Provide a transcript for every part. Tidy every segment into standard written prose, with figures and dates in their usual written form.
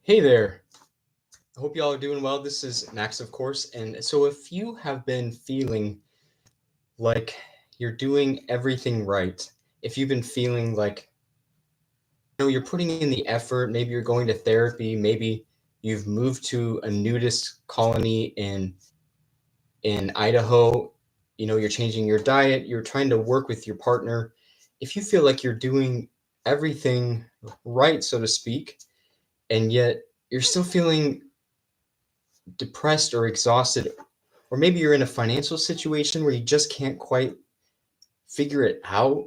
Hey there. I hope y'all are doing well. This is Max, of course. And so, if you have been feeling like you're doing everything right, if you've been feeling like you're putting in the effort, maybe you're going to therapy, maybe you've moved to a nudist colony in Idaho, you're changing your diet, you're trying to work with your partner. If you feel like you're doing everything right, so to speak, and yet you're still feeling depressed or exhausted, or maybe you're in a financial situation where you just can't quite figure it out.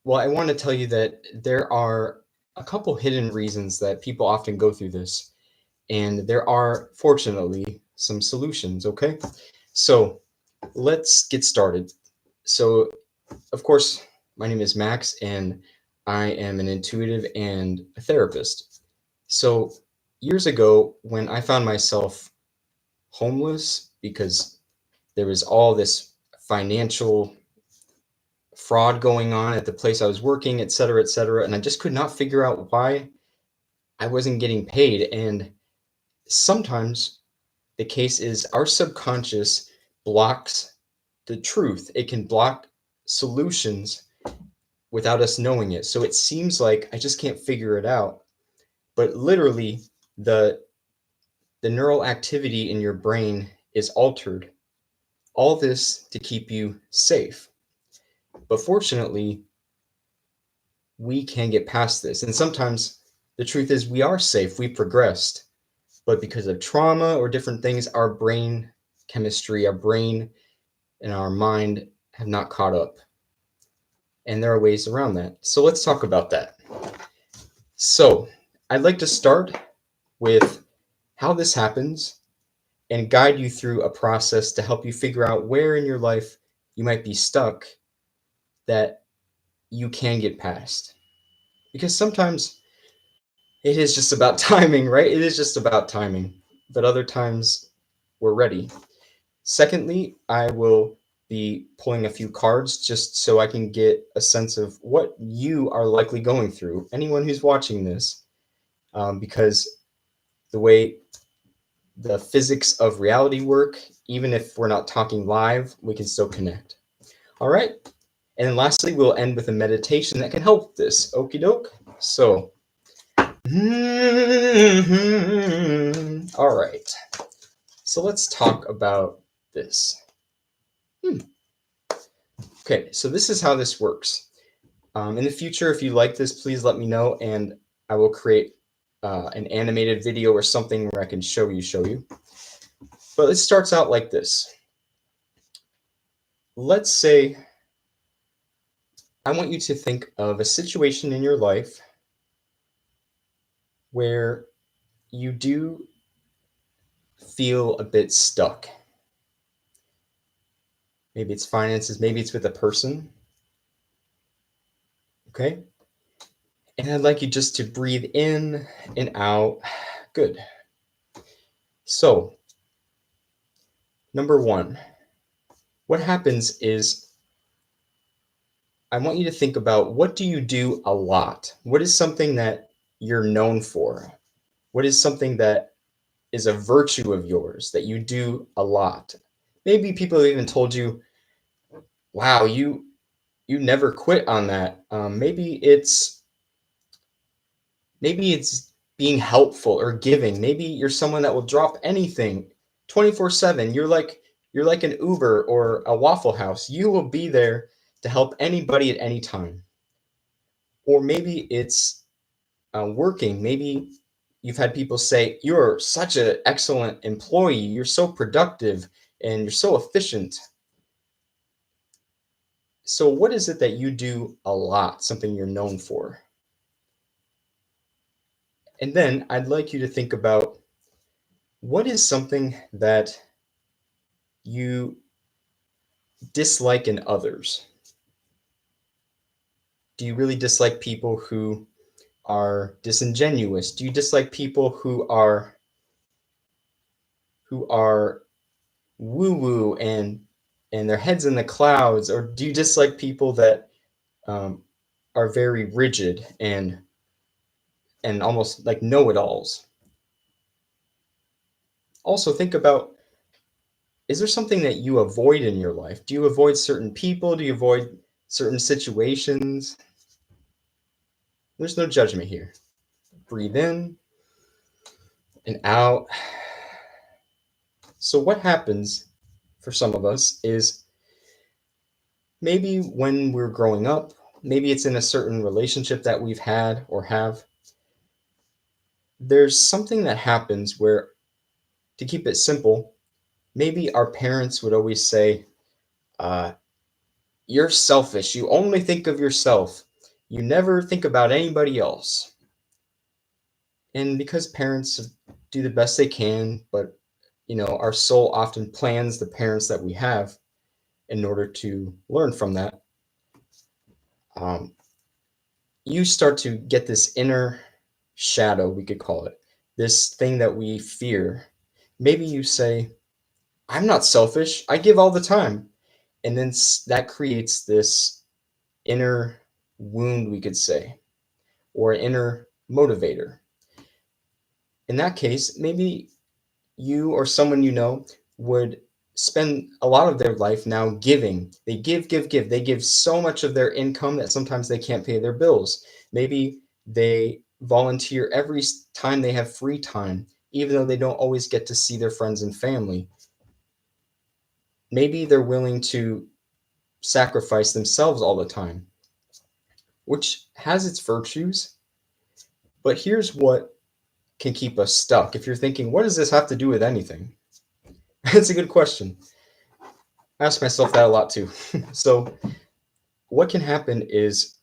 Well, I want to tell you that there are a couple hidden reasons that people often go through this, and there are, fortunately, some solutions, okay? So let's get started. So, of course, my name is Max, and I am an intuitive and a therapist. So, years ago, when I found myself homeless because there was all this financial fraud going on at the place I was working, et cetera, et cetera. And I just could not figure out why I wasn't getting paid. And sometimes the case is our subconscious blocks the truth, it can block solutions without us knowing it. So it seems like I just can't figure it out. But literally, the, the neural activity in your brain is altered. All this to keep you safe. But fortunately, we can get past this. And sometimes the truth is we are safe, we progressed. But because of trauma or different things, our brain chemistry, our brain and our mind have not caught up. And there are ways around that. So let's talk about that. So I'd like to start with how this happens and guide you through a process to help you figure out where in your life you might be stuck that you can get past. Because sometimes it is just about timing, right? It is just about timing. But other times we're ready. Secondly, I will be pulling a few cards just so I can get a sense of what you are likely going through, anyone who's watching this, because the way the physics of reality work, even if we're not talking live, we can still connect. All right. And then lastly, we'll end with a meditation that can help this. Okie doke. So, all right. So let's talk about this. Okay, so this is how this works. In the future, if you like this, please let me know, and I will create an animated video or something where I can show you. But it starts out like this. Let's say I want you to think of a situation in your life where you do feel a bit stuck. Maybe it's finances, maybe it's with a person. Okay? And I'd like you just to breathe in and out. Good. So, number one, what happens is I want you to think about, what do you do a lot? What is something that you're known for? What is something that is a virtue of yours that you do a lot? Maybe people have even told you, wow, you never quit on that. Maybe it's being helpful or giving. Maybe you're someone that will drop anything 24/7. You're like an Uber or a Waffle House. You will be there to help anybody at any time. Or maybe it's working. Maybe you've had people say, you're such an excellent employee, you're so productive, and you're so efficient. So, what is it that you do a lot, something you're known for? And then I'd like you to think about, what is something that you dislike in others? Do you really dislike people who are disingenuous? Do you dislike people who are woo woo and their heads in the clouds, or do you dislike people that um, are very rigid and and almost like know-it-alls. Also, think about, is there something that you avoid in your life? Do you avoid certain people? Do you avoid certain situations? There's no judgment here. Breathe in and out. So, what happens for some of us is maybe when we're growing up, maybe it's in a certain relationship that we've had or have, there's something that happens where, to keep it simple, maybe our parents would always say, uh, you're selfish. You only think of yourself. You never think about anybody else. And because parents do the best they can, but our soul often plans the parents that we have in order to learn from that. Um, you start to get this inner shadow, we could call it, this thing that we fear. Maybe you say, I'm not selfish. I give all the time. And then that creates this inner wound, we could say, or an inner motivator. In that case, maybe you or someone you know would spend a lot of their life now giving. They give, give, give. They give so much of their income that sometimes they can't pay their bills. Maybe they volunteer every time they have free time, even though they don't always get to see their friends and family. Maybe they're willing to sacrifice themselves all the time, which has its virtues. But here's what can keep us stuck. If you're thinking, what does this have to do with anything? That's a good question. I ask myself that a lot too. So, what can happen is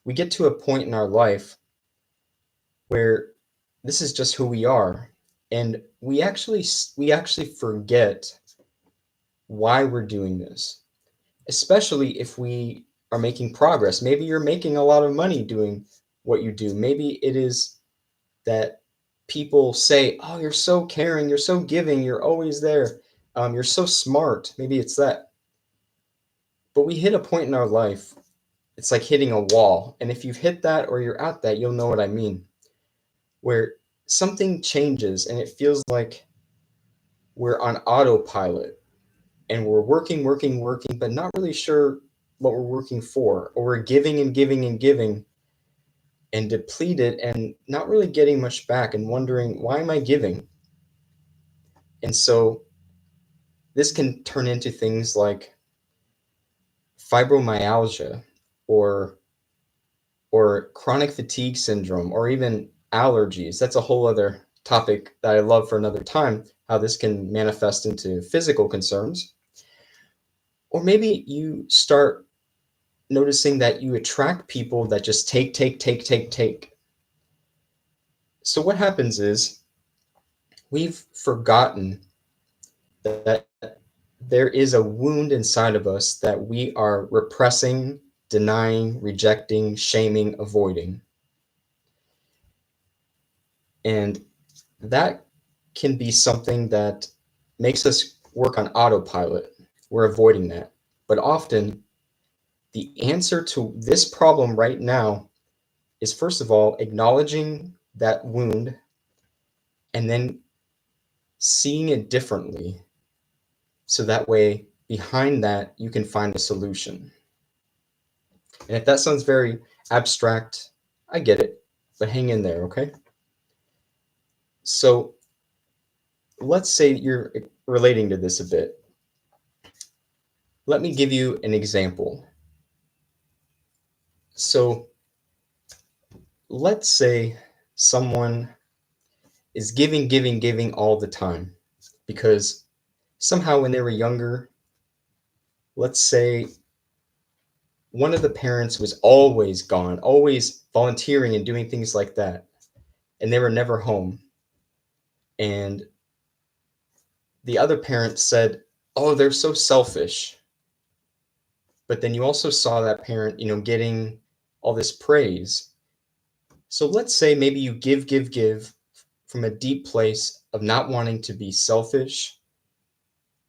we get to a point in our life where this is just who we are, and we actually forget why we're doing this, especially if we are making progress. Maybe you're making a lot of money doing what you do. Maybe it is that people say, oh, you're so caring, you're so giving, you're always there, you're so smart. Maybe it's that. But we hit a point in our life, it's like hitting a wall. And if you've hit that or you're at that, you'll know what I mean. Where something changes and it feels like we're on autopilot and we're working, working, working, but not really sure what we're working for. Or we're giving and giving and giving and depleted and not really getting much back and wondering, why am I giving? And so this can turn into things like fibromyalgia or chronic fatigue syndrome or even allergies. That's a whole other topic that I love for another time, how this can manifest into physical concerns. Or maybe you start noticing that you attract people that just take, take, take, take, take. So what happens is we've forgotten that there is a wound inside of us that we are repressing, denying, rejecting, shaming, avoiding. And that can be something that makes us work on autopilot. We're avoiding that. But often, the answer to this problem right now is, first of all, acknowledging that wound and then seeing it differently. So that way, behind that, you can find a solution. And if that sounds very abstract, I get it, but hang in there, okay? So let's say you're relating to this a bit. Let me give you an example. So let's say someone is giving, giving, giving all the time because somehow when they were younger, let's say one of the parents was always gone, always volunteering and doing things like that, and they were never home. And the other parent said, oh, they're so selfish. But then you also saw that parent, getting all this praise. So let's say maybe you give, give, give from a deep place of not wanting to be selfish,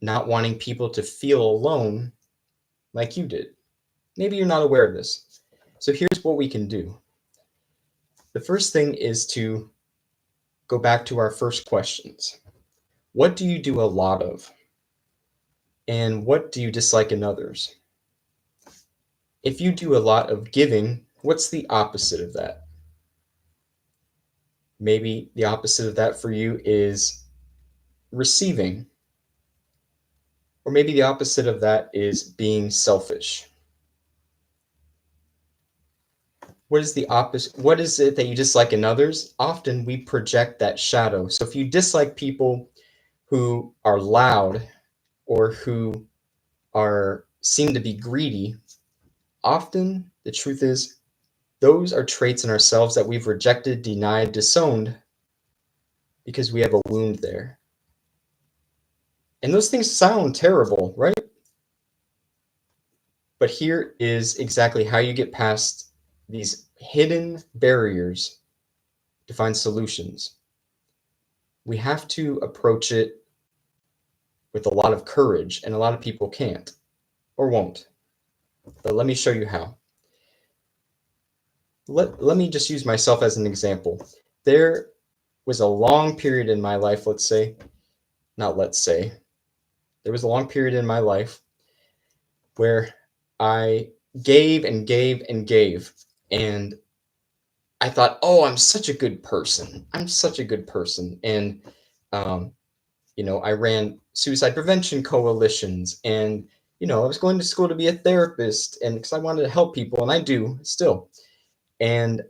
not wanting people to feel alone like you did. Maybe you're not aware of this. So here's what we can do. The first thing is to go back to our first questions. What do you do a lot of? And what do you dislike in others? If you do a lot of giving, what's the opposite of that? Maybe the opposite of that for you is receiving. Or maybe the opposite of that is being selfish. What is the opposite? What is it that you dislike in others? Often we project that shadow. So if you dislike people who are loud or who are seem to be greedy, often the truth is those are traits in ourselves that we've rejected, denied, disowned because we have a wound there. And those things sound terrible, right? But here is exactly how you get past these hidden barriers to find solutions. We have to approach it with a lot of courage, and a lot of people can't or won't. But let me show you how. Let me just use myself as an example. There was a long period in my life, there was a long period in my life where I gave and gave and gave. And I thought, oh, I'm such a good person. I'm such a good person. And, I ran suicide prevention coalitions. And, I was going to school to be a therapist and because I wanted to help people. And I do still. And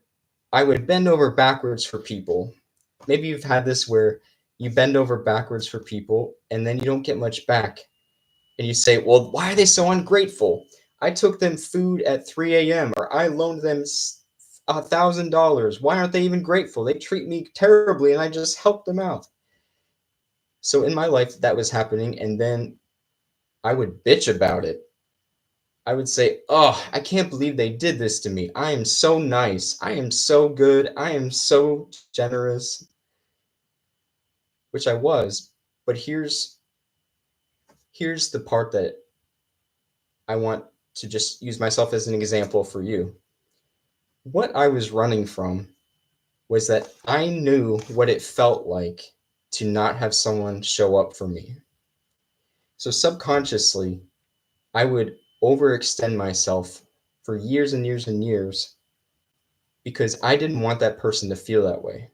I would bend over backwards for people. Maybe you've had this where you bend over backwards for people and then you don't get much back. And you say, well, why are they so ungrateful? I took them food at 3 a.m. or I loaned them $1,000. Why aren't they even grateful? They treat me terribly and I just helped them out. So in my life, that was happening. And then I would bitch about it. I would say, oh, I can't believe they did this to me. I am so nice. I am so good. I am so generous, which I was. But here's the part that I want to just use myself as an example for you. What I was running from was that I knew what it felt like to not have someone show up for me. So subconsciously, I would overextend myself for years and years and years because I didn't want that person to feel that way,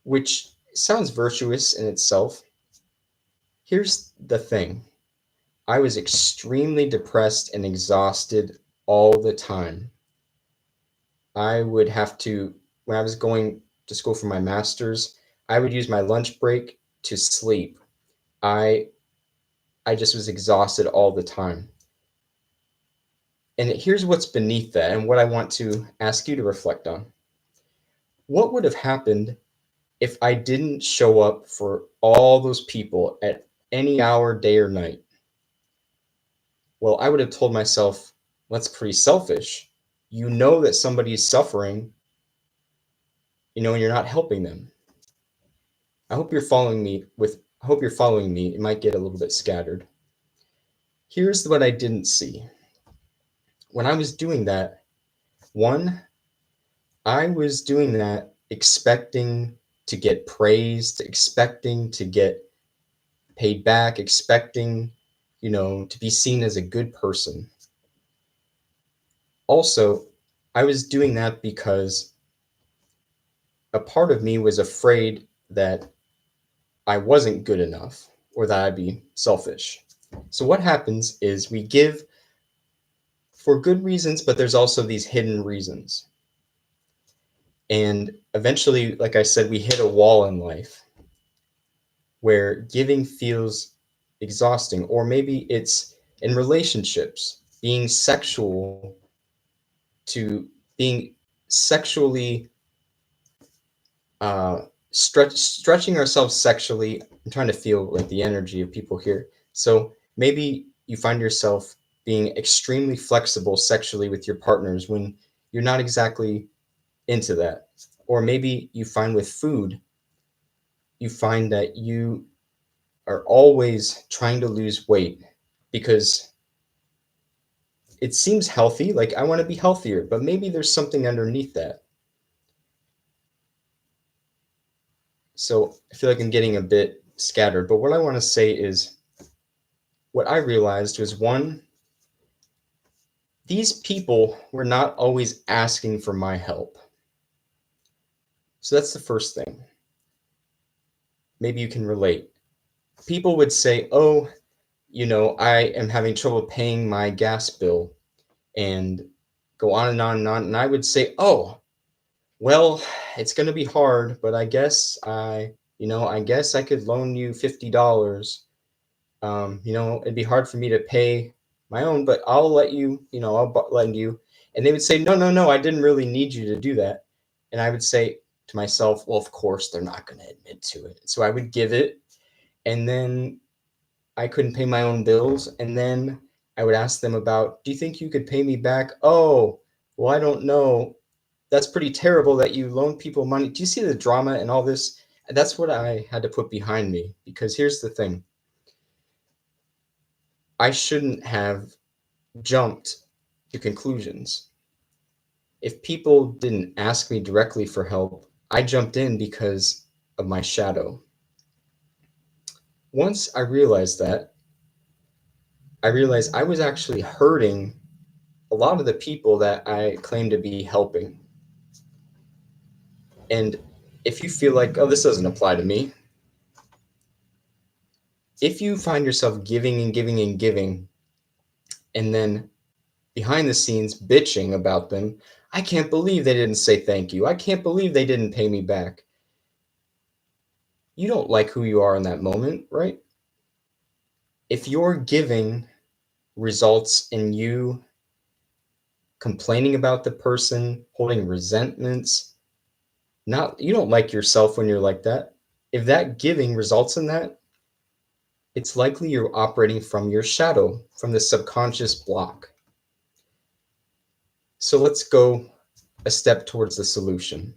which sounds virtuous in itself. Here's the thing. I was extremely depressed and exhausted all the time. I would have to, when I was going to school for my master's, I would use my lunch break to sleep. I just was exhausted all the time. And here's what's beneath that and what I want to ask you to reflect on. What would have happened if I didn't show up for all those people at any hour, day or night? Well, I would have told myself, well, that's pretty selfish. You know that somebody's suffering, and you're not helping them. I hope you're following me. It might get a little bit scattered. Here's what I didn't see. When I was doing that, one, I was doing that expecting to get praised, expecting to get paid back, expecting, to be seen as a good person. Also, I was doing that because a part of me was afraid that I wasn't good enough or that I'd be selfish. So what happens is we give for good reasons, but there's also these hidden reasons. And eventually, like I said, we hit a wall in life where giving feels exhausting, or maybe it's in relationships, being sexual to being sexually stretching ourselves sexually. I'm trying to feel like the energy of people here. So maybe you find yourself being extremely flexible sexually with your partners when you're not exactly into that. Or maybe you find with food, you find that you are always trying to lose weight because it seems healthy, like I want to be healthier, but maybe there's something underneath that. So I feel like I'm getting a bit scattered, but what I want to say is what I realized was one, these people were not always asking for my help. So that's the first thing. Maybe you can relate. People would say, oh, I am having trouble paying my gas bill and go on and on and on. And I would say, oh, well, it's going to be hard, but I guess I could loan you $50. It'd be hard for me to pay my own, but I'll let you, I'll lend you. And they would say, no, no, no, I didn't really need you to do that. And I would say to myself, well, of course, they're not going to admit to it. So I would give it. And then I couldn't pay my own bills. And then I would ask them about, do you think you could pay me back? Oh, well, I don't know. That's pretty terrible that you loan people money. Do you see the drama and all this? That's what I had to put behind me, because here's the thing. I shouldn't have jumped to conclusions. If people didn't ask me directly for help, I jumped in because of my shadow. Once I realized that, I realized I was actually hurting a lot of the people that I claim to be helping. And if you feel like, oh, this doesn't apply to me, if you find yourself giving and giving and giving, and then behind the scenes bitching about them, I can't believe they didn't say thank you. I can't believe they didn't pay me back. You don't like who you are in that moment, right? If your giving results in you complaining about the person, holding resentments, you don't like yourself when you're like that. If that giving results in that, it's likely you're operating from your shadow, from the subconscious block. So let's go a step towards the solution.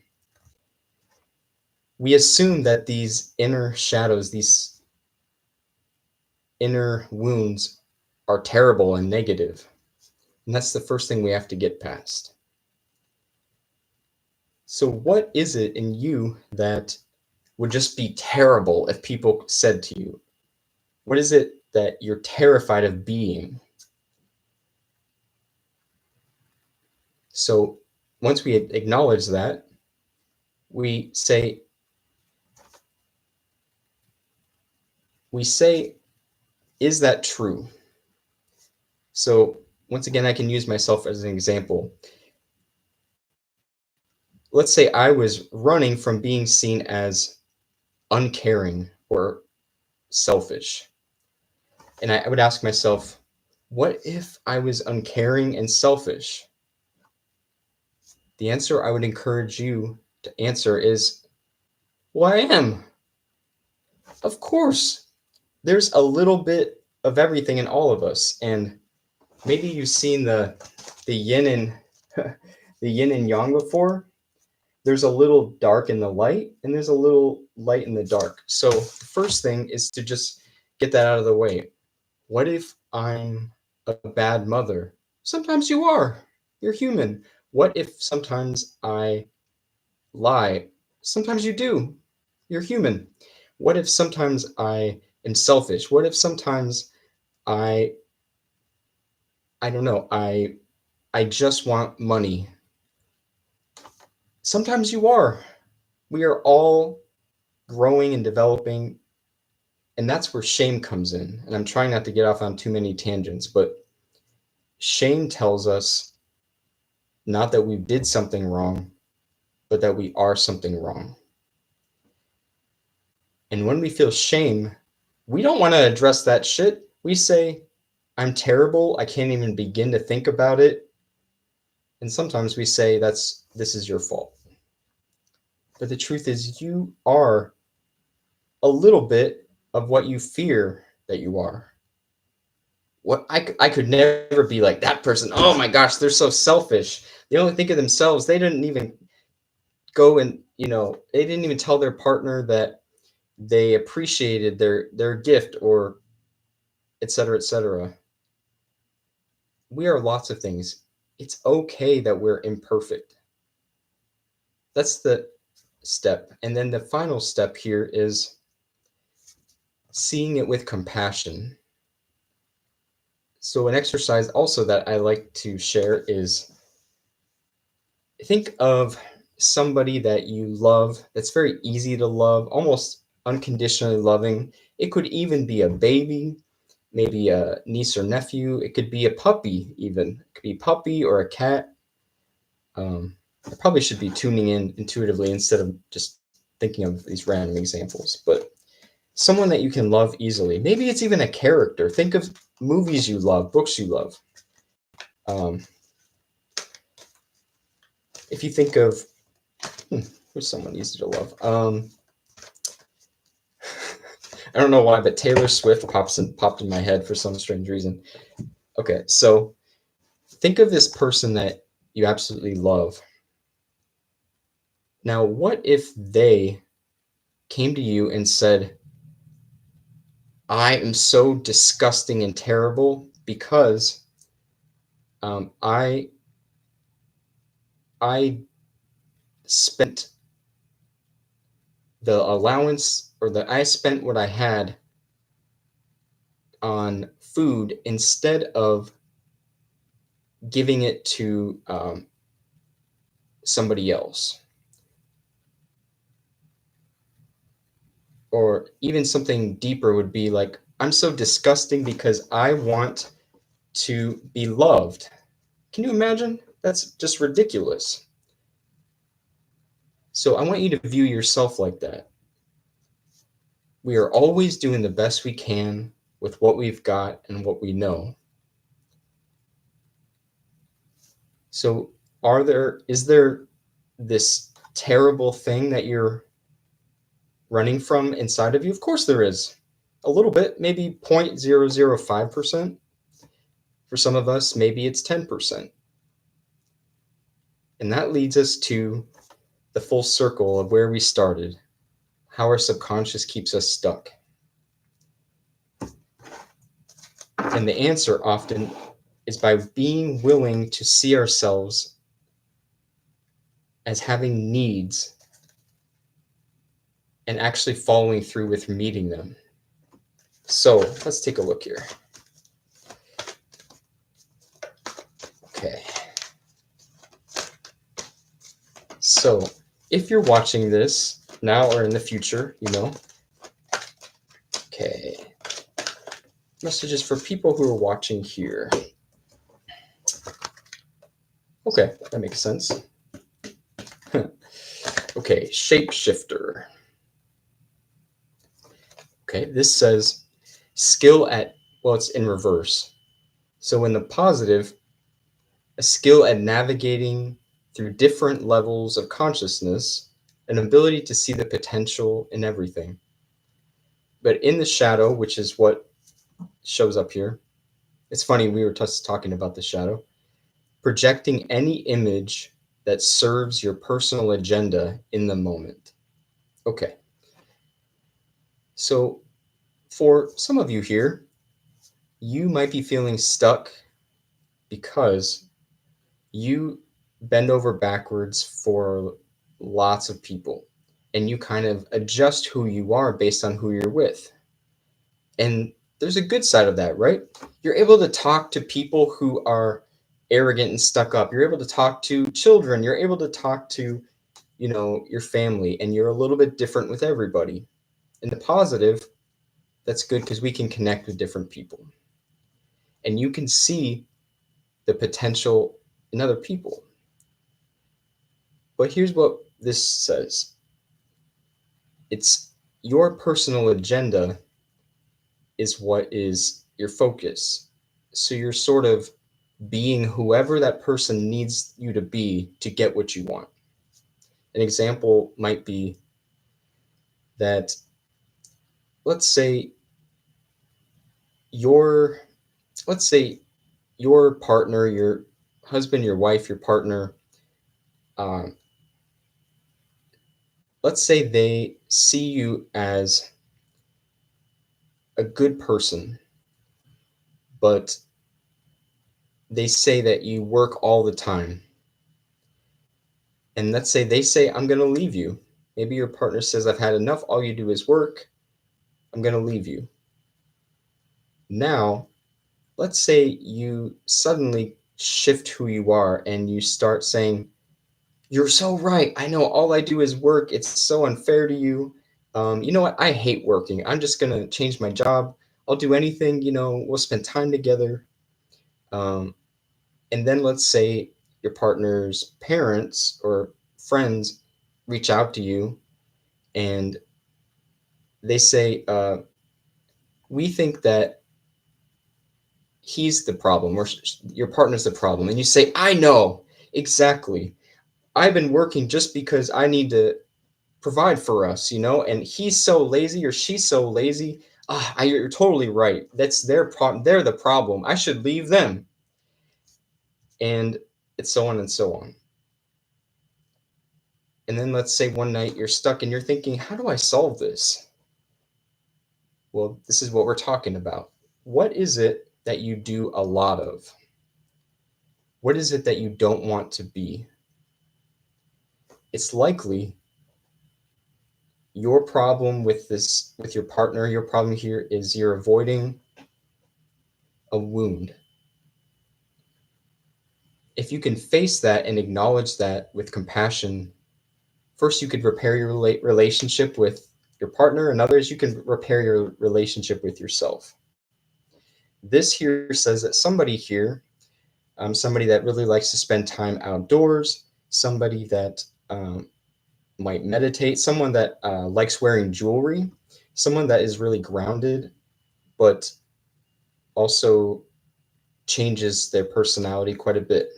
We assume that these inner shadows, these inner wounds are terrible and negative. And that's the first thing we have to get past. So, what is it in you that would just be terrible if people said to you? What is it that you're terrified of being? So, once we acknowledge that, we say, is that true? So, once again, I can use myself as an example. Let's say I was running from being seen as uncaring or selfish. And I would ask myself, what if I was uncaring and selfish? The answer I would encourage you to answer is, well, I am. Of course. There's a little bit of everything in all of us. And maybe you've seen the yin and the yin and yang before. There's a little dark in the light, and there's a little light in the dark. So the first thing is to just get that out of the way. What if I'm a bad mother? Sometimes you are. You're human. What if sometimes I lie? Sometimes you do. You're human. What if sometimes I am selfish? What if sometimes I I don't know, I just want money? Sometimes you are. We are all growing and developing, and that's where shame comes in. And I'm trying not to get off on too many tangents, but shame tells us not that we did something wrong, but that we are something wrong. And when we feel shame, we don't want to address that shit. We say, I'm terrible. I can't even begin to think about it. And sometimes we say, this is your fault. But the truth is, you are a little bit of what you fear that you are. What I could never be like that person. Oh my gosh, they're so selfish. They only think of themselves. They didn't even go and, they didn't even tell their partner that they appreciated their gift, or etc., etc. We are lots of things. It's okay that we're imperfect. That's the step. And then the final step here is seeing it with compassion. So, an exercise also that I like to share is think of somebody that you love that's very easy to love, almost unconditionally loving. It could even be a baby, maybe a niece or nephew. It could be a puppy, even. It could be a puppy or a cat. I probably should be tuning in intuitively instead of just thinking of these random examples, but someone that you can love easily. Maybe it's even a character. Think of movies you love, books you love. Um, if you think of who's someone easy to love, I don't know why, but Taylor Swift popped in my head for some strange reason. Okay, so think of this person that you absolutely love. Now, what if they came to you and said, I am so disgusting and terrible because I spent the allowance or the I spent what I had on food instead of giving it to somebody else. Or even something deeper would be like, I'm so disgusting because I want to be loved. Can you imagine? That's just ridiculous. So I want you to view yourself like that. We are always doing the best we can with what we've got and what we know. So is there this terrible thing that you're running from inside of you? Of course there is. A little bit, maybe 0.005%. For some of us, maybe it's 10%. And that leads us to the full circle of where we started, how our subconscious keeps us stuck. And the answer often is by being willing to see ourselves as having needs and actually following through with meeting them. So let's take a look here. Okay. So if you're watching this now or in the future, okay. Messages for people who are watching here. Okay, that makes sense. Okay, shapeshifter. Okay, this says skill at, well, it's in reverse. So in the positive, a skill at navigating through different levels of consciousness, an ability to see the potential in everything. But in the shadow, which is what shows up here, it's funny, we were just talking about the shadow, projecting any image that serves your personal agenda in the moment. Okay. So for some of you here, you might be feeling stuck because you bend over backwards for lots of people and you kind of adjust who you are based on who you're with. And there's a good side of that, right? You're able to talk to people who are arrogant and stuck up. You're able to talk to children. You're able to talk to, your family, and you're a little bit different with everybody. In the positive, that's good because we can connect with different people. And you can see the potential in other people. But here's what this says. It's your personal agenda is what is your focus. So you're sort of being whoever that person needs you to be to get what you want. An example might be that, let's say your partner, your husband, your wife, your partner, um, let's say they see you as a good person, but they say that you work all the time. And let's say they say, I'm going to leave you. Maybe your partner says, I've had enough. All you do is work. I'm going to leave you. Now, let's say you suddenly shift who you are and you start saying, you're so right. I know all I do is work. It's so unfair to you. You know what? I hate working. I'm just going to change my job. I'll do anything. We'll spend time together. Um, and then let's say your partner's parents or friends reach out to you and they say, we think that he's the problem or your partner's the problem. And you say, I know exactly. I've been working just because I need to provide for us, and he's so lazy or she's so lazy. You're totally right. That's their problem. They're the problem. I should leave them. And it's so on and so on. And then let's say one night you're stuck and you're thinking, how do I solve this? Well, this is what we're talking about. What is it that you do a lot of? What is it that you don't want to be? It's likely your problem with your partner, your problem here is you're avoiding a wound. If you can face that and acknowledge that with compassion, first you could repair your relationship with your partner, and others you can repair your relationship with yourself. This here says that somebody here, somebody that really likes to spend time outdoors, somebody that might meditate, someone that likes wearing jewelry, someone that is really grounded, but also changes their personality quite a bit.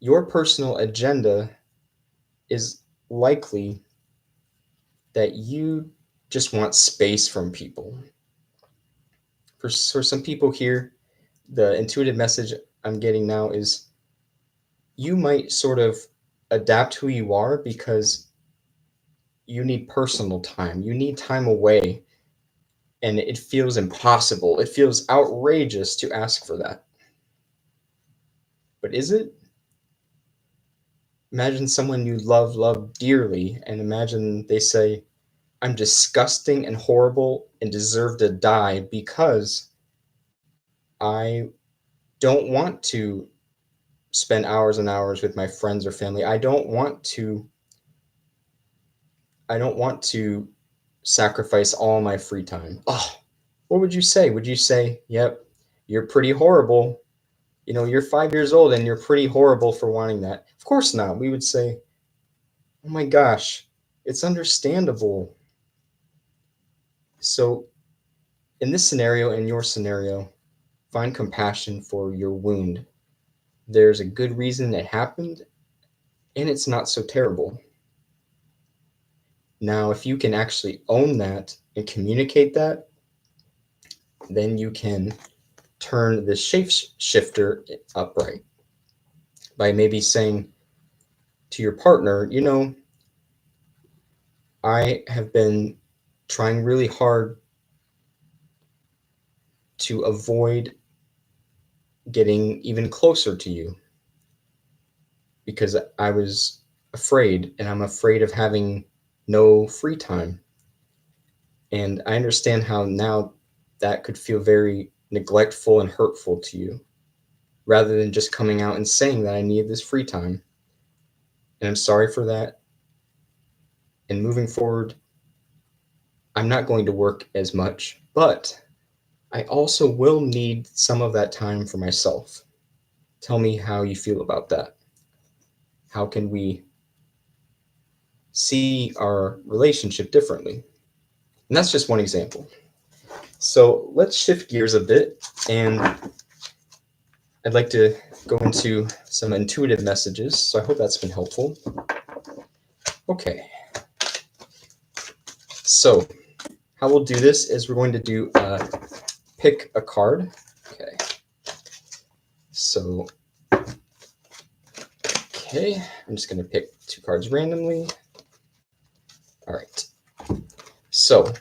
Your personal agenda is likely that you just want space from people. For some people here, the intuitive message I'm getting now is you might sort of adapt who you are because you need personal time. You need time away. And it feels impossible. It feels outrageous to ask for that. But is it? Imagine someone you love dearly, and imagine they say, I'm disgusting and horrible and deserve to die because I don't want to spend hours and hours with my friends or family. I don't want to sacrifice all my free time. Oh, what would you say? Would you say, "Yep, you're pretty horrible. You're 5 years old and you're pretty horrible for wanting that"? Of course not. We would say, "Oh my gosh, it's understandable." So, in this scenario, in your scenario, find compassion for your wound. There's a good reason it happened, and it's not so terrible. Now, if you can actually own that and communicate that, then you can turn the shifter upright by maybe saying to your partner, I have been trying really hard to avoid getting even closer to you because I was afraid, and I'm afraid of having no free time. And I understand how now that could feel very neglectful and hurtful to you, rather than just coming out and saying that I need this free time. And I'm sorry for that. And moving forward, I'm not going to work as much, but I also will need some of that time for myself. Tell me how you feel about that. How can we see our relationship differently? And that's just one example. So let's shift gears a bit, and I'd like to go into some intuitive messages. So I hope that's been helpful. Okay. So how we'll do this is we're going to do pick a card. Okay. So, okay, I'm just going to pick 2 cards randomly. All right. So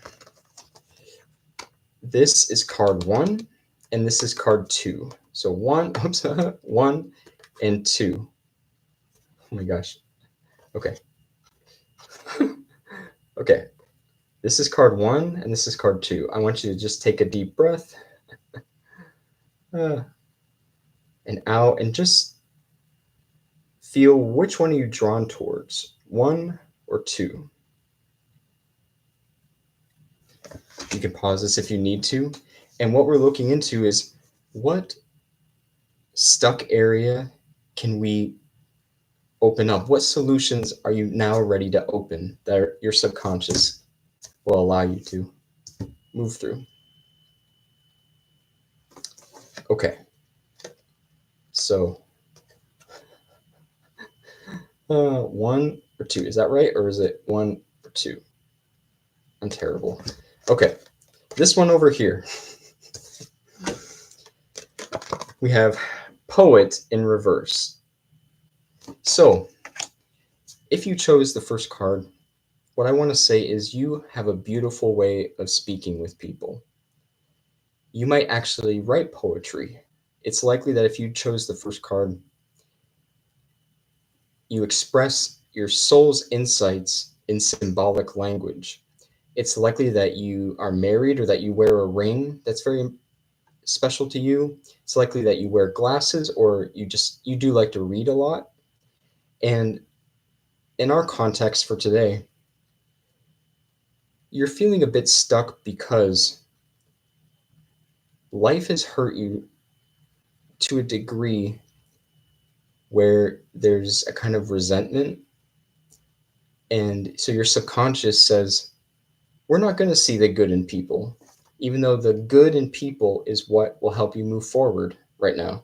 this is card 1, and this is card 2. So 1 and 2. Oh my gosh. Okay. Okay, this is card 1 and this is card 2. I want you to just take a deep breath uh, and out and just feel which one are you drawn towards, 1 or 2. You can pause this if you need to. And what we're looking into is what stuck area can we open up? What solutions are you now ready to open that your subconscious will allow you to move through? Okay, so 1 or 2, is that right? Or is it 1 or 2? I'm terrible. Okay, this one over here, we have poet in reverse. So if you chose the first card, what I want to say is you have a beautiful way of speaking with people. You might actually write poetry. It's likely that if you chose the first card, you express your soul's insights in symbolic language. It's likely that you are married or that you wear a ring that's very special to you. It's likely that you wear glasses or you do like to read a lot. And in our context for today, you're feeling a bit stuck because life has hurt you to a degree where there's a kind of resentment. And so your subconscious says, we're not going to see the good in people, even though the good in people is what will help you move forward right now.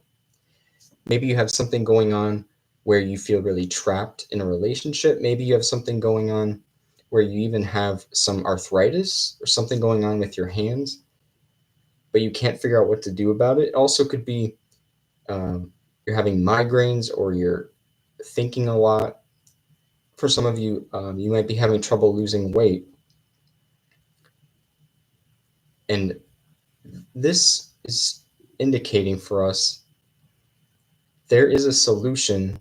Maybe you have something going on where you feel really trapped in a relationship. Maybe you have something going on where you even have some arthritis or something going on with your hands, but you can't figure out what to do about it. It also could be you're having migraines or you're thinking a lot. For some of you, you might be having trouble losing weight. And this is indicating for us there is a solution,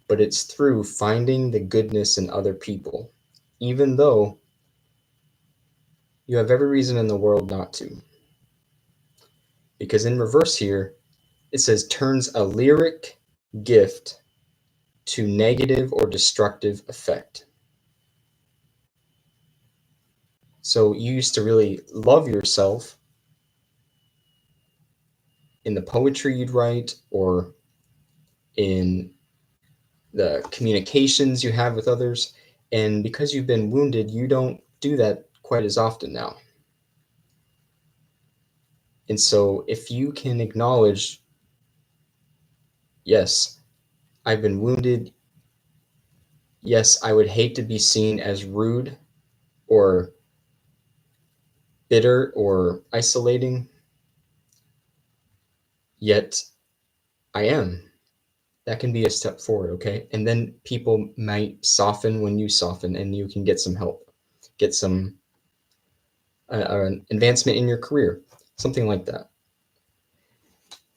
but it's through finding the goodness in other people, even though you have every reason in the world not to. Because in reverse here, it says turns a lyric gift to negative or destructive effect. So you used to really love yourself in the poetry you'd write or in the communications you have with others. And because you've been wounded, you don't do that quite as often now. And so if you can acknowledge, yes, I've been wounded. Yes, I would hate to be seen as rude or bitter or isolating, yet I am. That can be a step forward, okay? And then people might soften when you soften and you can get some help, get some advancement in your career, something like that.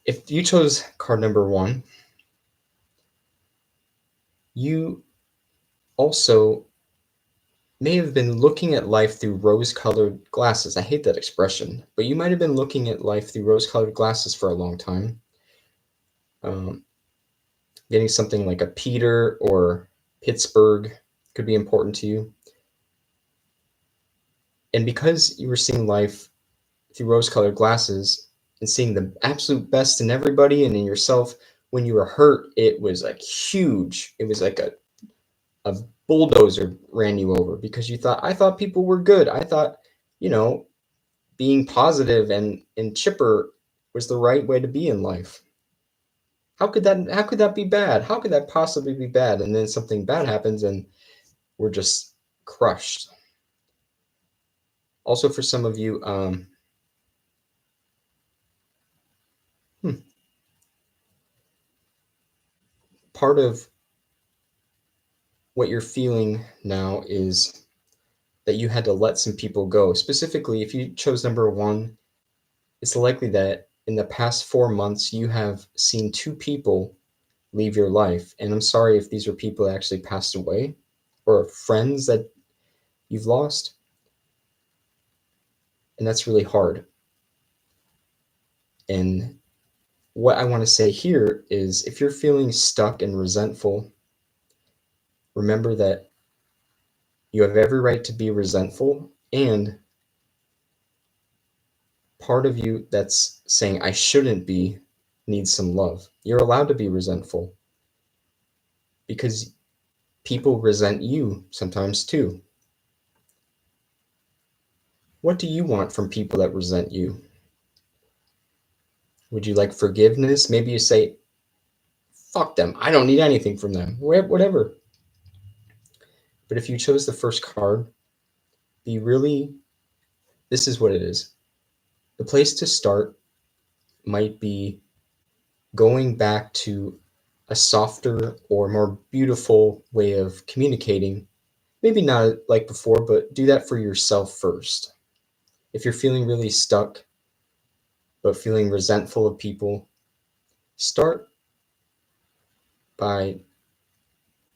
If you chose card number 1, you also may have been looking at life through rose-colored glasses. I hate that expression, but you might have been looking at life through rose-colored glasses for a long time. Um, Getting something like a Peter or Pittsburgh could be important to you. And because you were seeing life through rose-colored glasses and seeing the absolute best in everybody and in yourself, when you were hurt, it was like huge. It was like a bulldozer ran you over because I thought people were good. I thought, you know, being positive and chipper was the right way to be in life. How could that be bad? How could that possibly be bad? And then something bad happens and we're just crushed. Also for some of you, part of what you're feeling now is that you had to let some people go. Specifically, if you chose number 1, it's likely that in the past 4 months you have seen 2 people leave your life. And I'm sorry if these are people that actually passed away or friends that you've lost. And that's really hard. And what I want to say here is if you're feeling stuck and resentful, remember that you have every right to be resentful, and part of you that's saying, I shouldn't be, needs some love. You're allowed to be resentful because people resent you sometimes too. What do you want from people that resent you? Would you like forgiveness? Maybe you say, fuck them. I don't need anything from them. Whatever. But if you chose the first card, be really, this is what it is. The place to start might be going back to a softer or more beautiful way of communicating. Maybe not like before, but do that for yourself first. If you're feeling really stuck, but feeling resentful of people, start by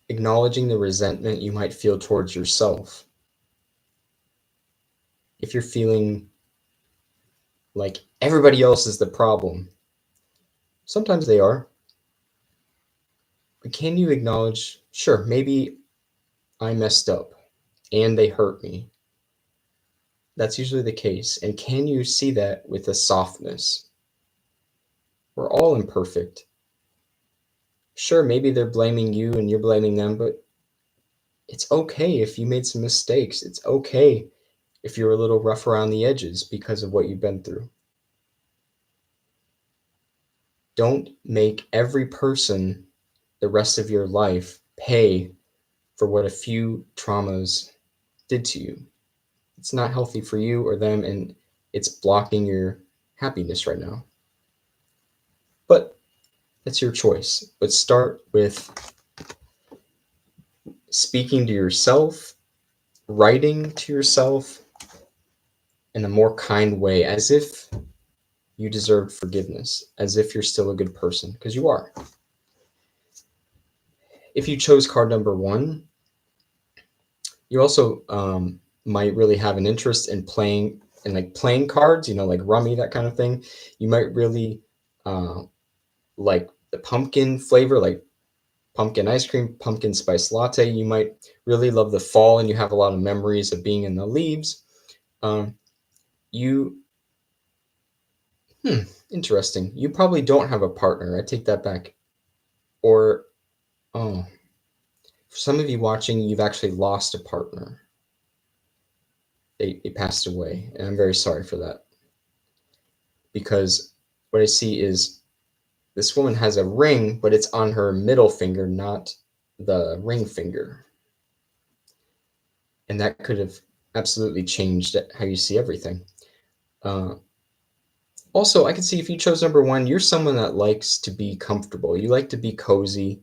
acknowledging the resentment you might feel towards yourself. If you're feeling like everybody else is the problem, sometimes they are, but can you acknowledge, sure, maybe I messed up and they hurt me? That's usually the case. And can you see that with a softness? We're all imperfect. Sure, maybe they're blaming you and you're blaming them, but it's okay if you made some mistakes. It's okay if you're a little rough around the edges because of what you've been through. Don't make every person the rest of your life pay for what a few traumas did to you. It's not healthy for you or them, and it's blocking your happiness right now. But that's your choice. But start with speaking to yourself, writing to yourself in a more kind way, as if you deserved forgiveness, as if you're still a good person, because you are. If you chose card number one, you also might really have an interest in playing cards, like rummy, that kind of thing. You might really like the pumpkin flavor, like pumpkin ice cream, pumpkin spice latte. You might really love the fall and you have a lot of memories of being in the leaves. You, interesting. You probably don't have a partner. I take that back. Or, oh, for some of you watching, you've actually lost a partner. They passed away, and I'm very sorry for that. Because what I see is this woman has a ring, but it's on her middle finger, not the ring finger. And that could have absolutely changed how you see everything. Also, I can see if you chose number one, you're someone that likes to be comfortable. You like to be cozy,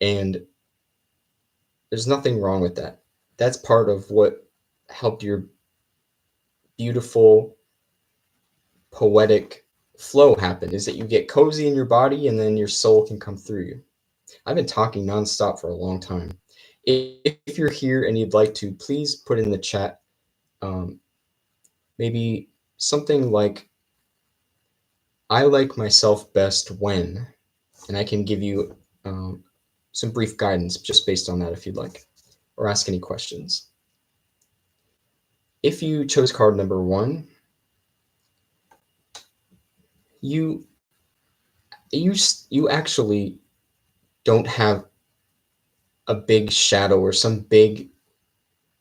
and there's nothing wrong with that. That's part of what helped your beautiful, poetic flow happen, is that you get cozy in your body and then your soul can come through you. I've been talking nonstop for a long time. If you're here and you'd like to, please put in the chat um, maybe something like, I like myself best when, and I can give you some brief guidance just based on that if you'd like, or ask any questions. If you chose card number one, you you actually don't have a big shadow or some big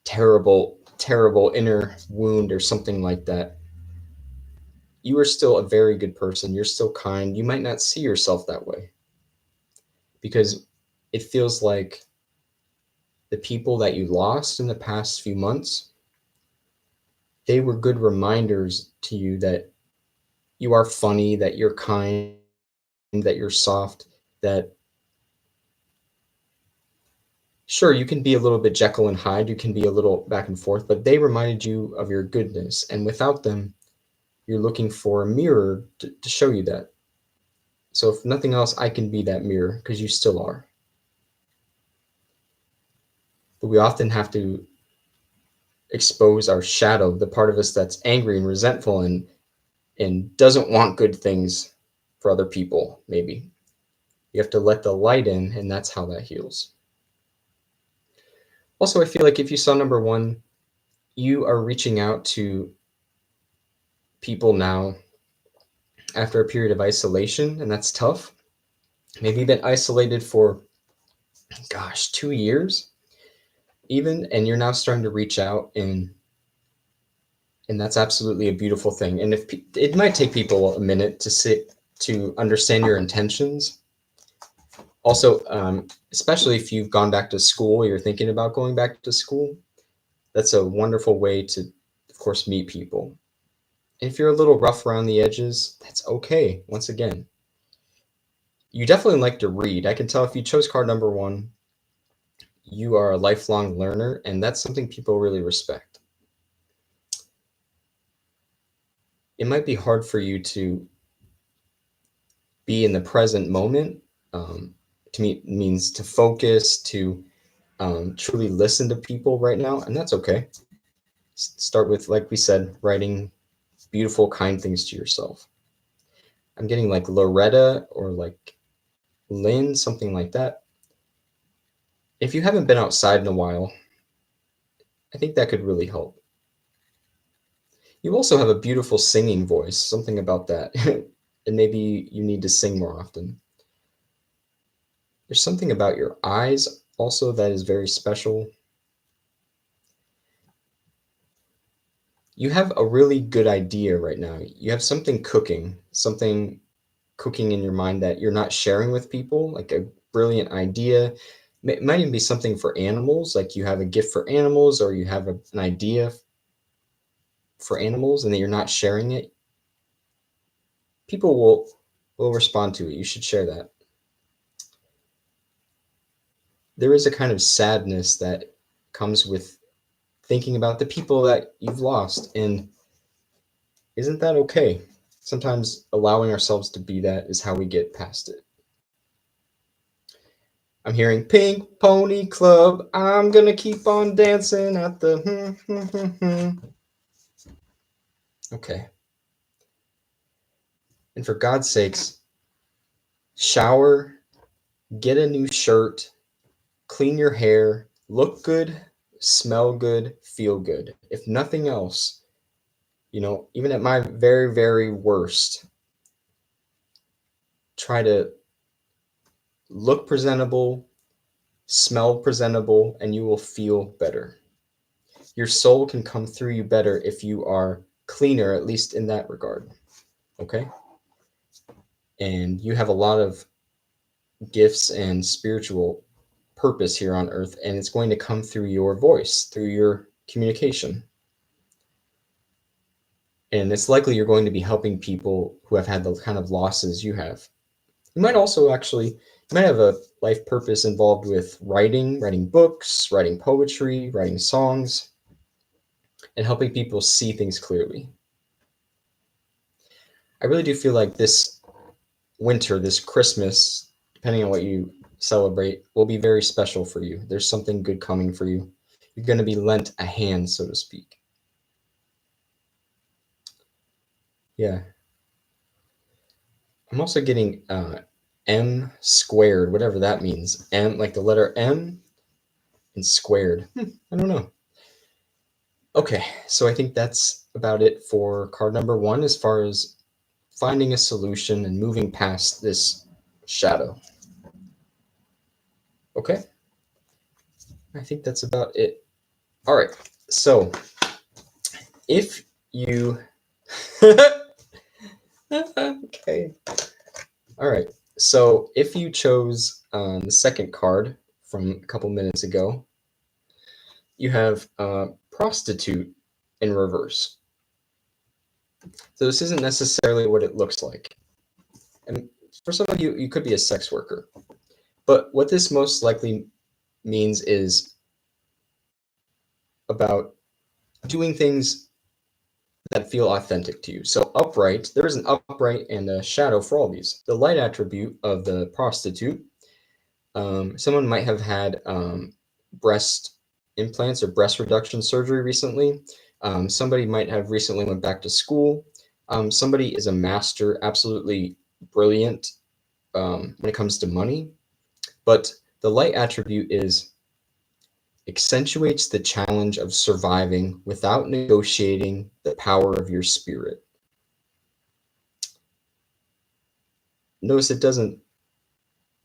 terrible inner wound or something like that. You are still a very good person. You're still kind. You might not see yourself that way because it feels like the people that you lost in the past few months, they were good reminders to you that you are funny, that you're kind, that you're soft, that sure, you can be a little bit Jekyll and Hyde, you can be a little back and forth, but they reminded you of your goodness. And without them, you're looking for a mirror to show you that. So if nothing else, I can be that mirror because you still are. But we often have to expose our shadow, the part of us that's angry and resentful and doesn't want good things for other people, maybe. You have to let the light in, and that's how that heals. Also, I feel like if you saw number one, you are reaching out to people now after a period of isolation, and that's tough. Maybe you've been isolated for, gosh, 2 years even, and you're now starting to reach out, and that's absolutely a beautiful thing. And if it might take people a minute to sit to understand your intentions. Also, especially if you've gone back to school, you're thinking about going back to school, that's a wonderful way to, of course, meet people. And if you're a little rough around the edges, that's okay. Once again, you definitely like to read. I can tell if you chose card number one, you are a lifelong learner, and that's something people really respect. It might be hard for you to be in the present moment. To me, means to focus, to truly listen to people right now, and that's okay. Start with, like we said, writing beautiful, kind things to yourself. I'm getting like Loretta or like Lynn, something like that. If you haven't been outside in a while, I think that could really help. You also have a beautiful singing voice, something about that. And maybe you need to sing more often. There's something about your eyes also that is very special. You have a really good idea right now. You have something cooking in your mind that you're not sharing with people, like a brilliant idea. It might even be something for animals, like you have a gift for animals or you have an idea for animals and that you're not sharing it. People will respond to it. You should share that. There is a kind of sadness that comes with thinking about the people that you've lost, and isn't that okay? Sometimes allowing ourselves to be that is how we get past it. I'm hearing Pink Pony Club. I'm gonna keep on dancing at the. Okay. And for God's sakes, shower, get a new shirt, clean your hair, look good, smell good, feel good. If nothing else, even at my very, very worst, try to look presentable, smell presentable, and you will feel better. Your soul can come through you better if you are cleaner, at least in that regard. Okay? And you have a lot of gifts and spiritual purpose here on earth, and it's going to come through your voice, through your communication. And it's likely you're going to be helping people who have had the kind of losses you have. You might also you might have a life purpose involved with writing books, writing poetry, writing songs, and helping people see things clearly. I really do feel like this winter, this Christmas, depending on what you celebrate, will be very special for you. There's something good coming for you. You're going to be lent a hand, so to speak. Yeah. I'm also getting M squared, whatever that means. M, like the letter M and squared. I don't know. Okay, so I think that's about it for card number one as far as finding a solution and moving past this shadow. Okay, I think that's about it. All right, so if you. Okay. All right, so if you chose the second card from a couple minutes ago, you have prostitute in reverse. So this isn't necessarily what it looks like. And for some of you, you could be a sex worker. But what this most likely means is about doing things that feel authentic to you. So upright, there is an upright and a shadow for all these. The light attribute of the prostitute, someone might have had breast implants or breast reduction surgery recently. Somebody might have recently went back to school. Somebody is a master, absolutely brilliant when it comes to money. But the light attribute is accentuates the challenge of surviving without negotiating the power of your spirit. Notice it doesn't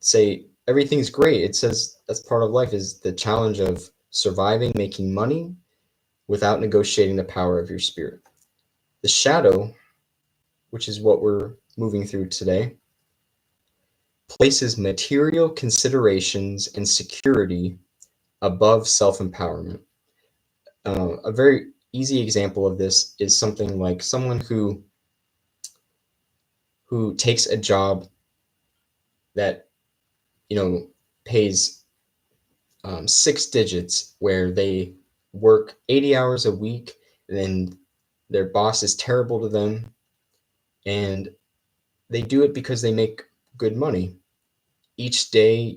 say everything's great. It says that's part of life is the challenge of surviving, making money without negotiating the power of your spirit. The shadow, which is what we're moving through today, places material considerations and security above self-empowerment. A very easy example of this is something like someone who takes a job that pays 6 digits, where they work 80 hours a week, and then their boss is terrible to them, and they do it because they make good money. Each day,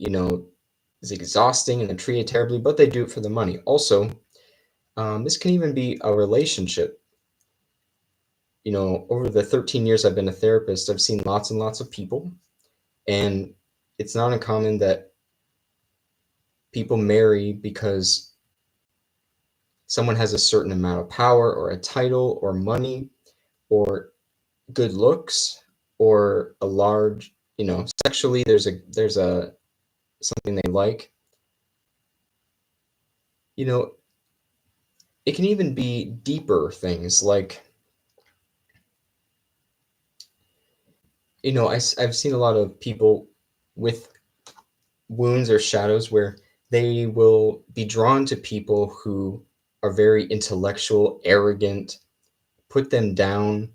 is exhausting and they're treated terribly, but they do it for the money. Also, this can even be a relationship. Over the 13 years I've been a therapist, I've seen lots and lots of people, and it's not uncommon that people marry because someone has a certain amount of power or a title or money or good looks or a large, sexually there's a something they like. You know, it can even be deeper things like, I've seen a lot of people with wounds or shadows where they will be drawn to people who are very intellectual, arrogant, put them down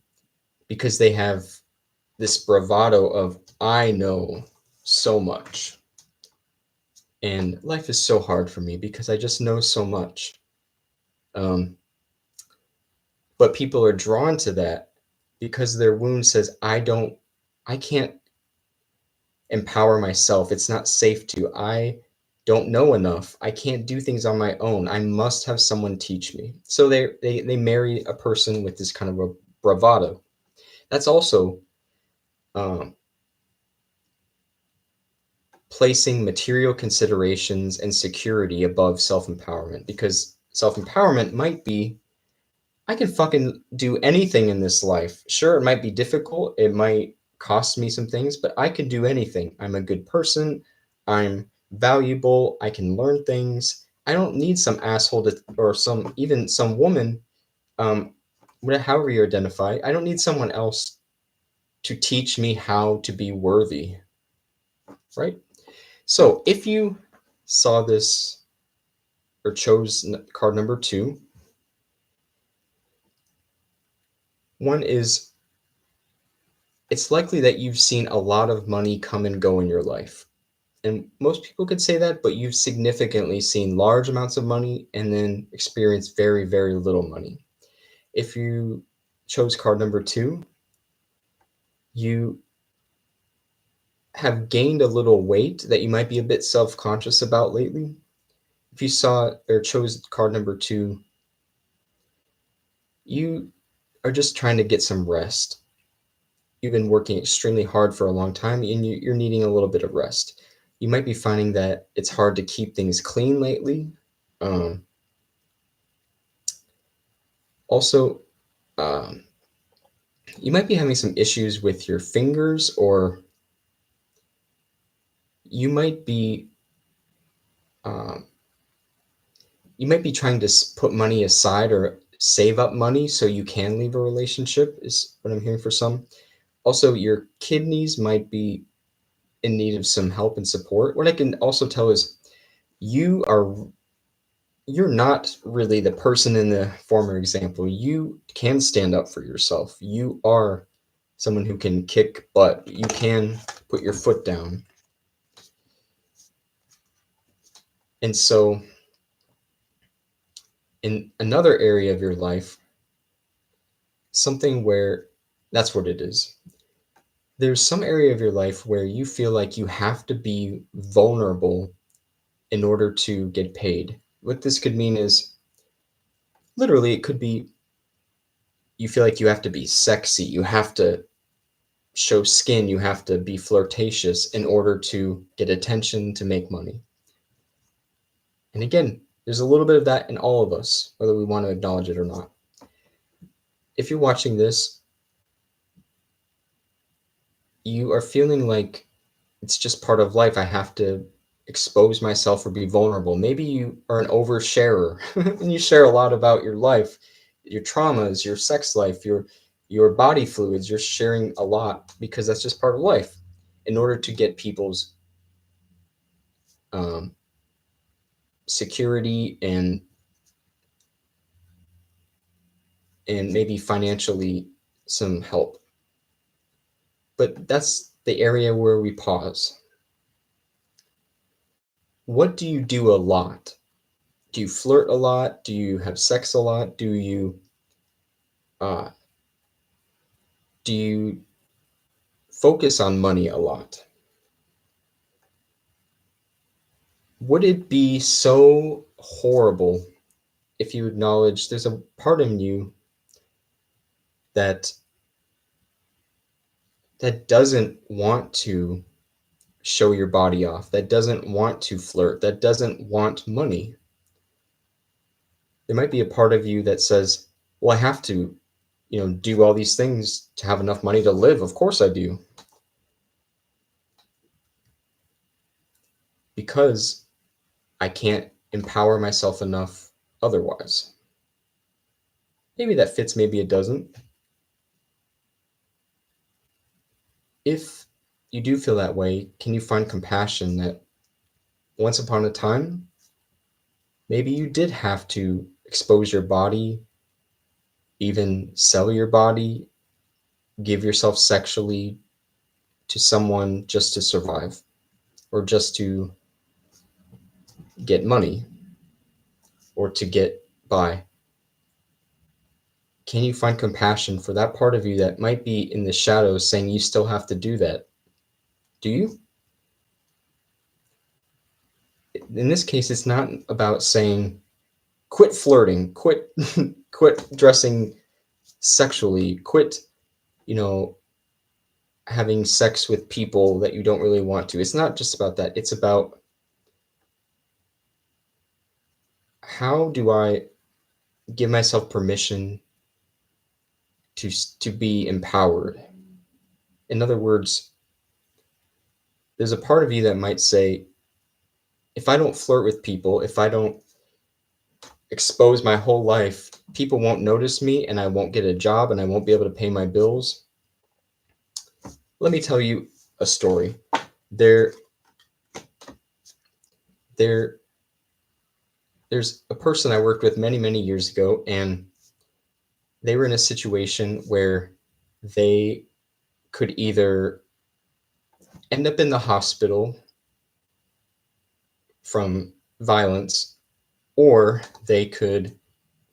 because they have this bravado of, I know so much. And life is so hard for me because I just know so much. Um, but people are drawn to that because their wound says, I can't empower myself. It's not safe to. I don't know enough. I can't do things on my own. I must have someone teach me. So they marry a person with this kind of a bravado. That's also um, placing material considerations and security above self-empowerment, because self-empowerment might be, I can fucking do anything in this life. Sure, it might be difficult. It might cost me some things, but I could do anything. I'm a good person. I'm valuable. I can learn things. I don't need some asshole to, or even some woman, um, however you identify. I don't need someone else to teach me how to be worthy, right? So if you saw this or chose card number 2, one is, it's likely that you've seen a lot of money come and go in your life. And most people could say that, but you've significantly seen large amounts of money and then experienced very, very little money. If you chose card number 2, you have gained a little weight that you might be a bit self-conscious about lately. If you saw or chose card number 2, you are just trying to get some rest. You've been working extremely hard for a long time and you're needing a little bit of rest. You might be finding that it's hard to keep things clean lately. Um, Also, um, you might be having some issues with your fingers, or you might be um, you might be trying to put money aside or save up money so you can leave a relationship, is what I'm hearing for some. Also, your kidneys might be in need of some help and support. What I can also tell is you are you're not really the person in the former example. You can stand up for yourself. You are someone who can kick butt. You can put your foot down. And so, in another area of your life, something where that's what it is. There's some area of your life where you feel like you have to be vulnerable in order to get paid. what this could mean is literally it could be you feel like you have to be sexy, you have to show skin, you have to be flirtatious in order to get attention, to make money. And again, there's a little bit of that in all of us, whether we want to acknowledge it or not. If you're watching this, you are feeling like it's just part of life. I have to expose myself or be vulnerable. Maybe you are an oversharer and you share a lot about your life, your traumas, your sex life, your body fluids. You're sharing a lot because that's just part of life in order to get people's um, security and maybe financially some help. But that's the area where we pause. What do you do a lot? Do you flirt a lot? Do you have sex a lot? Uh, do you focus on money a lot? Would it be so horrible if you acknowledge there's a part in you that doesn't want to show your body off, that doesn't want to flirt, that doesn't want money? There might be a part of you that says, well, I have to, do all these things to have enough money to live. Of course I do. Because I can't empower myself enough otherwise. Maybe that fits, maybe it doesn't. If you do feel that way, can you find compassion that once upon a time, maybe you did have to expose your body, even sell your body, give yourself sexually to someone just to survive or just to get money or to get by? Can you find compassion for that part of you that might be in the shadows saying you still have to do that? Do you? In this case, it's not about saying quit flirting, quit quit dressing sexually, quit, you know, having sex with people that you don't really want to. It's not just about that. It's about how do I give myself permission to be empowered? In other words, there's a part of you that might say, if I don't flirt with people, if I don't expose my whole life, people won't notice me and I won't get a job and I won't be able to pay my bills. Let me tell you a story. There there there's a person I worked with many, many years ago, and they were in a situation where they could either end up in the hospital from violence or they could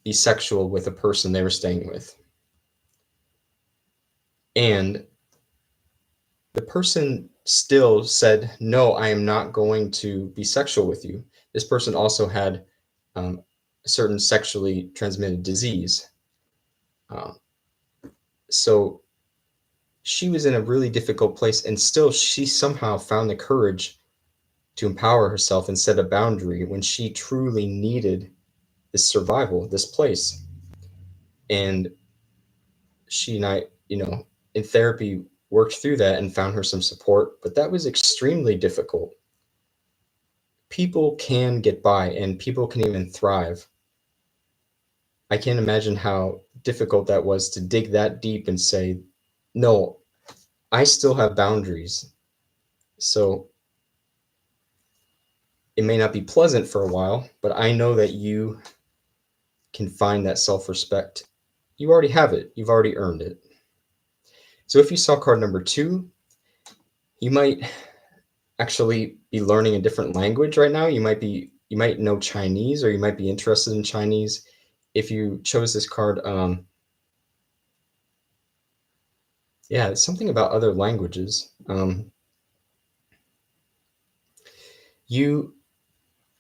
be sexual with a person they were staying with. And the person still said, no, I am not going to be sexual with you. This person also had a certain sexually transmitted disease. Uh, so she was in a really difficult place, and still she somehow found the courage to empower herself and set a boundary when she truly needed this survival, this place. And she and I, in therapy, worked through that and found her some support, but that was extremely difficult. People can get by and people can even thrive. I can't imagine how difficult that was to dig that deep and say, no, I still have boundaries. So it may not be pleasant for a while, but I know that you can find that self respect. You already have it, you've already earned it. So if you saw card number 2, you might actually be learning a different language right now. You might know Chinese, or you might be interested in Chinese. If you chose this card, yeah, it's something about other languages. You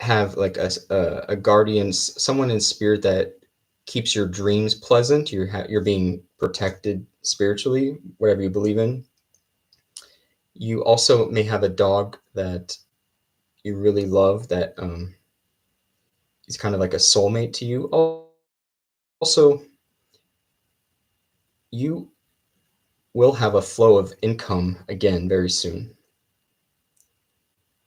have like a guardian, someone in spirit that keeps your dreams pleasant. You're being protected spiritually, whatever you believe in. You also may have a dog that you really love that is kind of like a soulmate to you. Also, you will have a flow of income again very soon.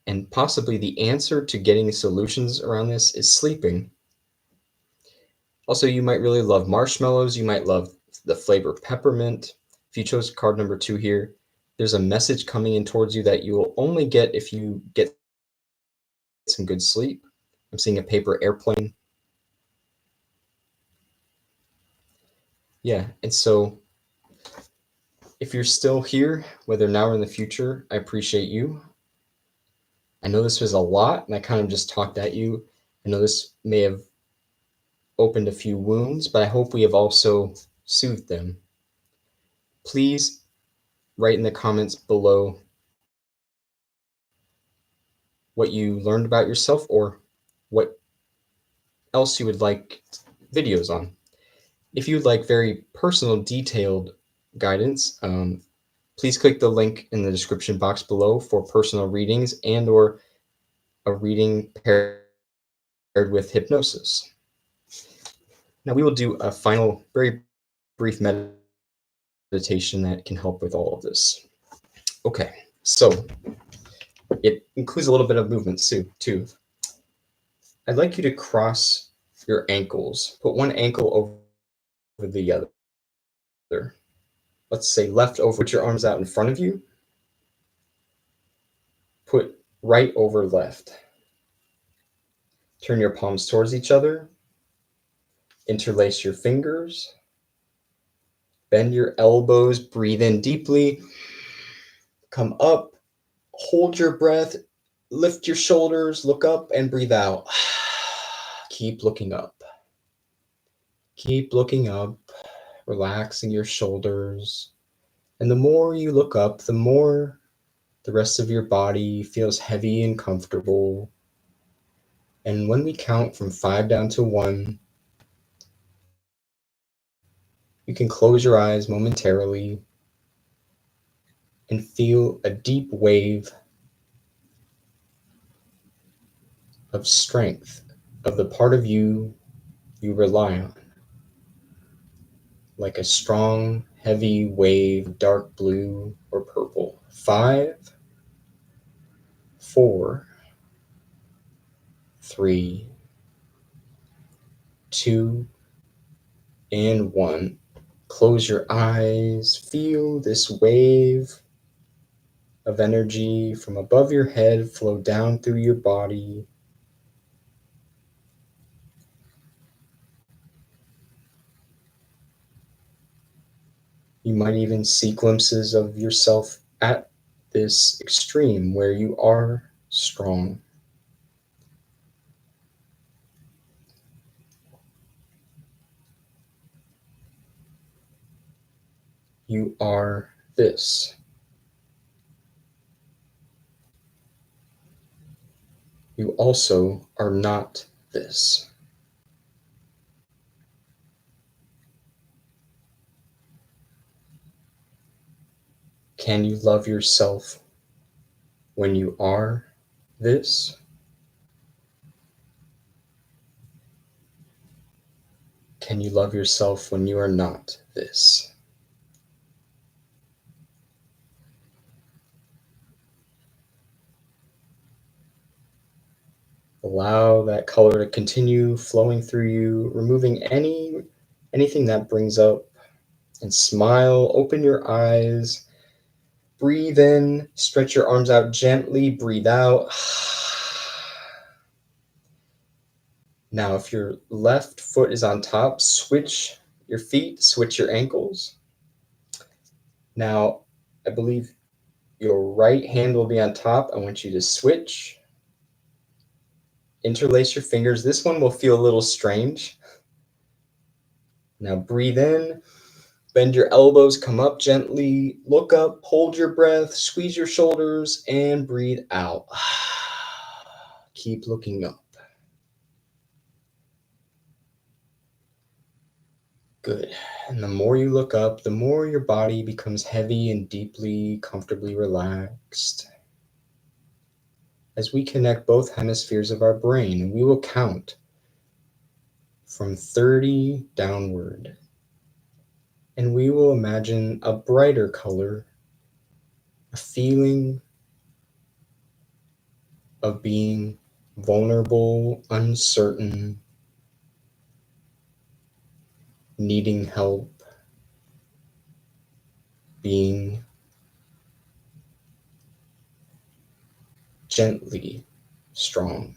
And possibly the answer to getting solutions around this is sleeping. Also, you might really love marshmallows. You might love the flavor peppermint. If you chose card number 2 here, there's a message coming in towards you that you will only get if you get some good sleep. I'm seeing a paper airplane. Yeah, and so if you're still here, whether now or in the future, I appreciate you. I know this was a lot and I kind of just talked at you. I know this may have opened a few wounds, but I hope we have also soothed them. Please write in the comments below what you learned about yourself or what else you would like videos on. If you'd like very personal, detailed guidance, please click the link in the description box below for personal readings and or a reading paired with hypnosis. Now we will do a final, very brief meditation that can help with all of this. Okay, so it includes a little bit of movement too. I'd like you to cross your ankles. Put one ankle over the other. Let's say left over. Put your arms out in front of you. Put right over left. Turn your palms towards each other. Interlace your fingers. Bend your elbows. Breathe in deeply. Come up. Hold your breath. Lift your shoulders. Look up and breathe out. Keep looking up. Keep looking up. Relaxing your shoulders. And the more you look up, the more the rest of your body feels heavy and comfortable. And when we count from 5 down to 1, you can close your eyes momentarily and feel a deep wave of strength of the part of you you rely on. Like a strong, heavy wave, dark blue or purple. 5, 4, 3, 2, and 1. Close your eyes. Feel this wave of energy from above your head flow down through your body. You might even see glimpses of yourself at this extreme where you are strong. You are this. You also are not this. Can you love yourself when you are this? Can you love yourself when you are not this? Allow that color to continue flowing through you, removing anything that brings up, and smile. Open your eyes. Breathe in, stretch your arms out gently, breathe out. Now, if your left foot is on top, switch your feet, switch your ankles. Now, I believe your right hand will be on top. I want you to switch. Interlace your fingers. This one will feel a little strange. Now, breathe in. Bend your elbows, come up gently, look up, hold your breath, squeeze your shoulders, and breathe out. Keep looking up. Good. And the more you look up, the more your body becomes heavy and deeply, comfortably relaxed. As we connect both hemispheres of our brain, we will count from 30 downward. And we will imagine a brighter color, a feeling of being vulnerable, uncertain, needing help, being gently strong.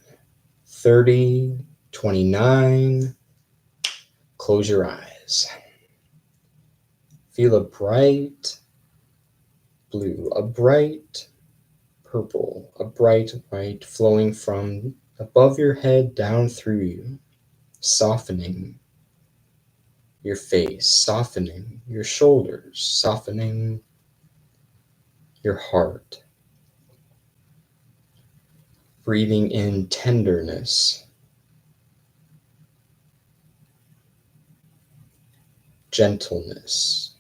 30, 29, close your eyes. Feel a bright blue, a bright purple, a bright white flowing from above your head down through you, softening your face, softening your shoulders, softening your heart. Breathing in tenderness, gentleness.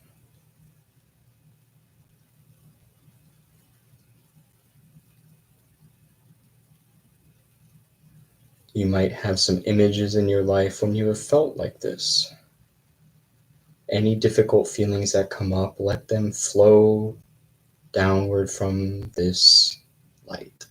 You might have some images in your life when you have felt like this. Any difficult feelings that come up, let them flow downward from this light.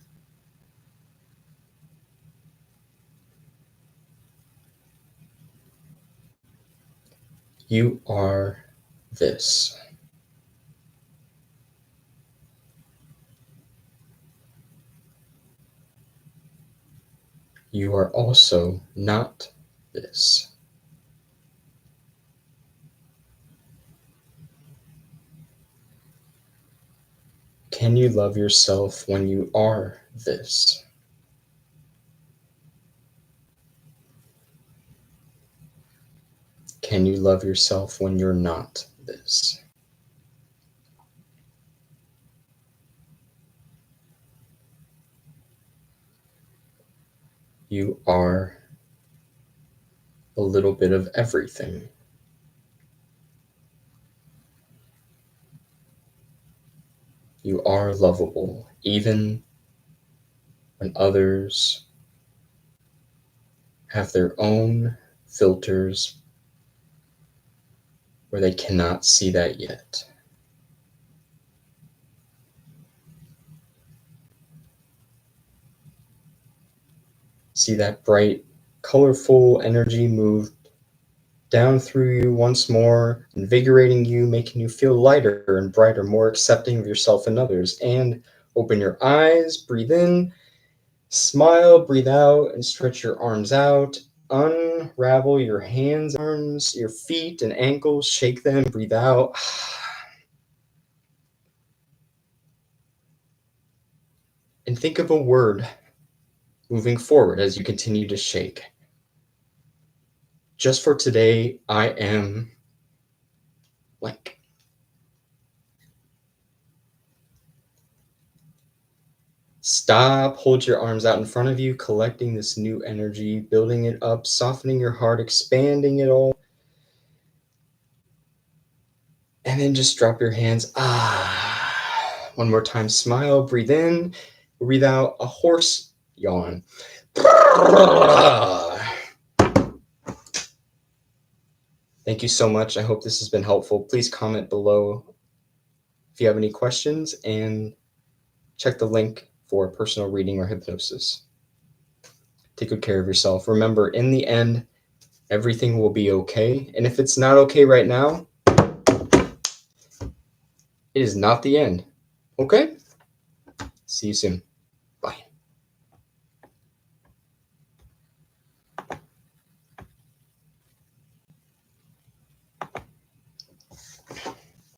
You are this. You are also not this. Can you love yourself when you are this? Can you love yourself when you're not this? You are a little bit of everything. You are lovable, even when others have their own filters where they cannot see that yet. See that bright, colorful energy move down through you once more, invigorating you, making you feel lighter and brighter, more accepting of yourself and others. And open your eyes, breathe in, smile, breathe out, and stretch your arms out. Unravel your hands, arms, your feet and ankles, shake them, breathe out. And think of a word moving forward as you continue to shake. Just for today, I am blank. Stop, hold your arms out in front of you, collecting this new energy, building it up, softening your heart, expanding it all. And then just drop your hands. One more time, smile, breathe in, breathe out, a horse yawn. Thank you so much. I hope this has been helpful. Please comment below if you have any questions and check the link for a personal reading or hypnosis. Take good care of yourself. Remember, in the end, everything will be okay. And if it's not okay right now, it is not the end. Okay? See you soon.